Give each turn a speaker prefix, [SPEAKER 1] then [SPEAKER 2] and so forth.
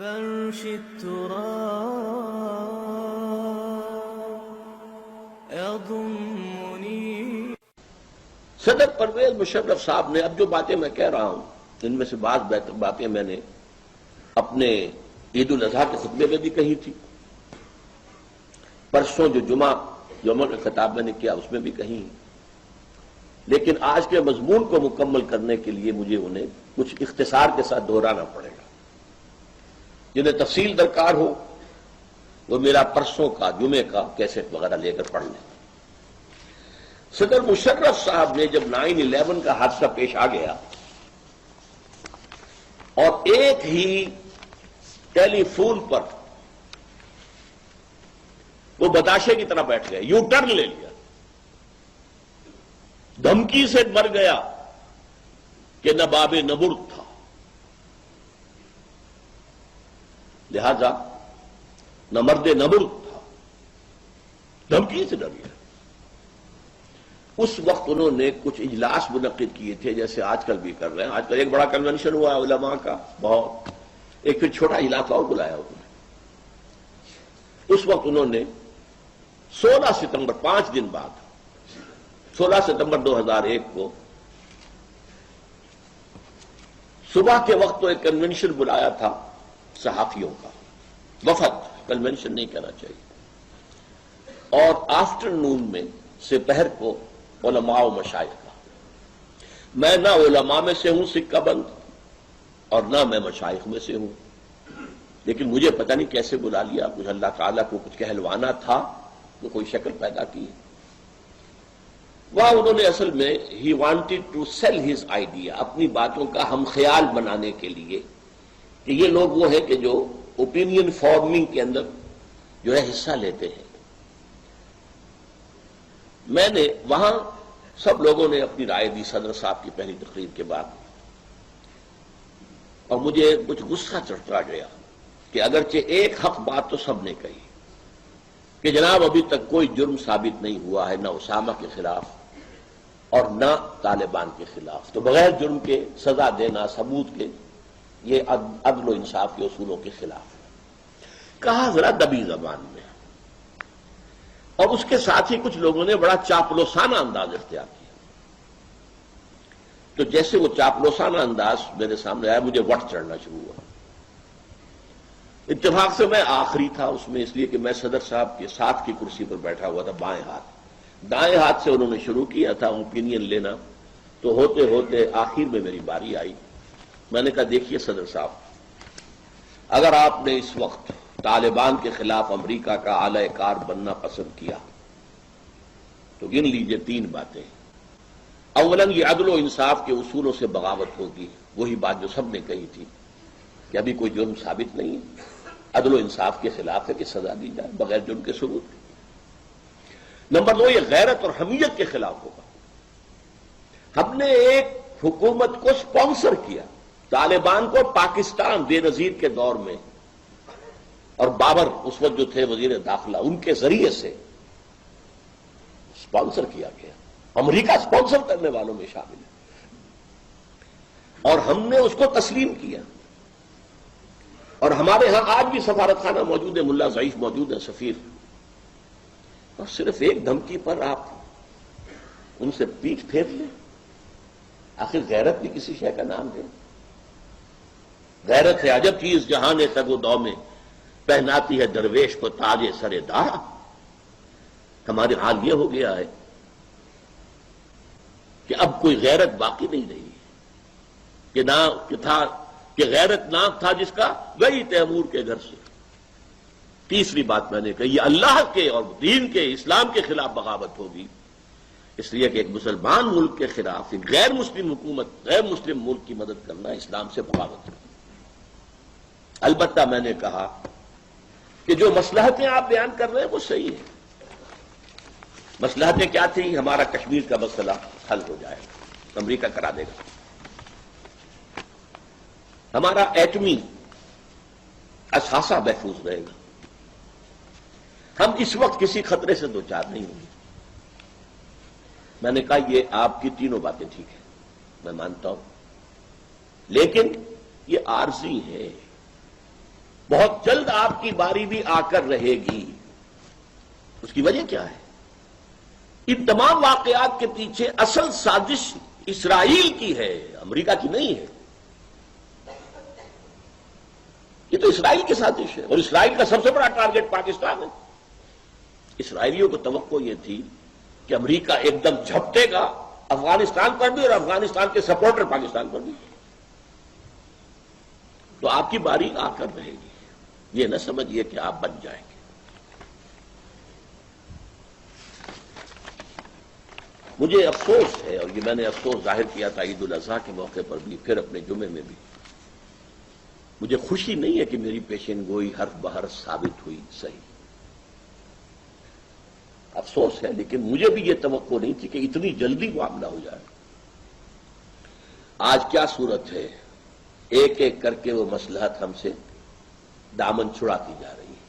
[SPEAKER 1] فرش التراب يضمني.
[SPEAKER 2] صدر پرویز مشرف صاحب نے اب جو باتیں میں کہہ رہا ہوں ان میں سے بعض باتیں میں نے اپنے عید الاضحیٰ کے خطبے میں بھی کہی تھی، پرسوں جو جمعہ کا خطاب میں نے کیا اس میں بھی کہی، لیکن آج کے مضمون کو مکمل کرنے کے لیے مجھے انہیں کچھ اختصار کے ساتھ دہرانا پڑے گا. جنہیں تفصیل درکار ہو وہ میرا پرسوں کا جمعے کا کیسٹ وغیرہ لے کر پڑھ لیں. صدر مشرف صاحب نے جب 9/11 کا حادثہ پیش آ گیا اور ایک ہی ٹیلی فون پر وہ بتاشے کی طرح بیٹھ گئے، یو ٹرن لے لیا، دھمکی سے مر گیا کہ نہ باب نبرد تھا، لہذا نہ مرد نبرد تھا، دھمکی سے ڈر گیا. اس وقت انہوں نے کچھ اجلاس منعقد کیے تھے جیسے آج کل بھی کر رہے ہیں. آج کل ایک بڑا کنونشن ہوا علماء کا بہت، ایک پھر چھوٹا اجلاس اور بلایا انہوں نے. اس وقت انہوں نے 16 ستمبر 5 دن بعد 16 ستمبر 2001 کو صبح کے وقت تو ایک کنونشن بلایا تھا صحافیوں کا، وفد، کنونشن نہیں کہنا چاہیے، اور آفٹرنون میں سپہر کو علماء و مشائخ کا. میں نہ علماء میں سے ہوں سکہ بند اور نہ میں مشائخ میں سے ہوں، لیکن مجھے پتہ نہیں کیسے بلا لیا، کچھ اللہ تعالیٰ کو کچھ کہلوانا تھا تو کوئی شکل پیدا کی. وہاں انہوں نے اصل میں ہی wanted to sell his idea, اپنی باتوں کا ہم خیال بنانے کے لیے کہ یہ لوگ وہ ہیں کہ جو اوپینین فارمنگ کے اندر جو ہے حصہ لیتے ہیں. میں نے وہاں سب لوگوں نے اپنی رائے دی صدر صاحب کی پہلی تقریر کے بعد، اور مجھے کچھ غصہ چڑھتا گیا کہ اگرچہ ایک حق بات تو سب نے کہی کہ جناب ابھی تک کوئی جرم ثابت نہیں ہوا ہے، نہ اسامہ کے خلاف اور نہ طالبان کے خلاف، تو بغیر جرم کے سزا دینا ثبوت کے یہ عدل و انصاف کے اصولوں کے خلاف ہے. کہا ذرا دبی زبان میں، اور اس کے ساتھ ہی کچھ لوگوں نے بڑا چاپلوسانہ انداز اختیار کیا. تو جیسے وہ چاپلوسانہ انداز میرے سامنے آیا مجھے وٹ چڑھنا شروع ہوا. اتفاق سے میں آخری تھا اس میں، اس لیے کہ میں صدر صاحب کے ساتھ کی کرسی پر بیٹھا ہوا تھا بائیں ہاتھ. دائیں ہاتھ سے انہوں نے شروع کیا تھا اوپینین لینا، تو ہوتے ہوتے آخر میں میری باری آئی. میں نے کہا دیکھیے صدر صاحب، اگر آپ نے اس وقت طالبان کے خلاف امریکہ کا اعلی کار بننا پسند کیا تو گن لیجئے 3 باتیں. اولاً یہ عدل و انصاف کے اصولوں سے بغاوت ہوگی، وہی بات جو سب نے کہی تھی کہ ابھی کوئی جرم ثابت نہیں ہے، عدل و انصاف کے خلاف ہے کہ سزا دی جائے بغیر جرم کے ثبوت. نمبر 2 یہ غیرت اور حمیت کے خلاف ہوگا. ہم نے ایک حکومت کو سپانسر کیا، طالبان کو پاکستان بے نظیر کے دور میں، اور بابر اس وقت جو تھے وزیر داخلہ، ان کے ذریعے سے سپانسر کیا گیا. امریکہ سپانسر کرنے والوں میں شامل ہے، اور ہم نے اس کو تسلیم کیا. اور ہمارے ہاں آج بھی سفارت خانہ موجود ہے، ملا ضعیف موجود ہے سفیر، اور صرف ایک دھمکی پر آپ ان سے پیٹھ پھیر لیں. آخر غیرت بھی کسی شے کا نام ہے. غیرت ہے عجب چیز جہاں نے تگ و دو میں پہناتی ہے درویش کو تاج سر دارا. ہمارے حال یہ ہو گیا ہے کہ اب کوئی غیرت باقی نہیں رہی کہ نہ تھا کہ غیرت نام تھا جس کا گئی تیمور کے گھر سے. تیسری بات میں نے کہی یہ اللہ کے اور دین کے اسلام کے خلاف بغاوت ہوگی، اس لیے کہ ایک مسلمان ملک کے خلاف ایک غیر مسلم حکومت، غیر مسلم ملک کی مدد کرنا اسلام سے بغاوت ہے. البتہ میں نے کہا کہ جو مصلحتیں آپ بیان کر رہے ہیں وہ صحیح ہیں. مصلحتیں کیا تھیں؟ ہمارا کشمیر کا مسئلہ حل ہو جائے گا، امریکہ کرا دے گا. ہمارا ایٹمی اثاثہ محفوظ رہے گا. ہم اس وقت کسی خطرے سے دوچار نہیں ہوں گے. میں نے کہا یہ آپ کی تینوں باتیں ٹھیک ہیں، میں مانتا ہوں، لیکن یہ عارضی ہے. بہت جلد آپ کی باری بھی آ کر رہے گی. اس کی وجہ کیا ہے؟ ان تمام واقعات کے پیچھے اصل سازش اسرائیل کی ہے، امریکہ کی نہیں ہے. یہ تو اسرائیل کی سازش ہے، اور اسرائیل کا سب سے بڑا ٹارگٹ پاکستان ہے. اسرائیلیوں کو توقع یہ تھی کہ امریکہ ایک دم جھپٹے گا افغانستان پر بھی اور افغانستان کے سپورٹر پاکستان پر بھی. تو آپ کی باری آ کر رہے گی، یہ نہ سمجھیے کہ آپ بن جائیں گے. مجھے افسوس ہے، اور یہ میں نے افسوس ظاہر کیا تھا عید الاضحیٰ کے موقع پر بھی، پھر اپنے جمعے میں بھی. مجھے خوشی نہیں ہے کہ میری پیشین گوئی حرف بحرف ثابت ہوئی صحیح، افسوس ہے، لیکن مجھے بھی یہ توقع نہیں تھی کہ اتنی جلدی معاملہ ہو جائے. آج کیا صورت ہے؟ ایک ایک کر کے وہ مصلحت ہم سے دامن چھڑاتی جا رہی ہے.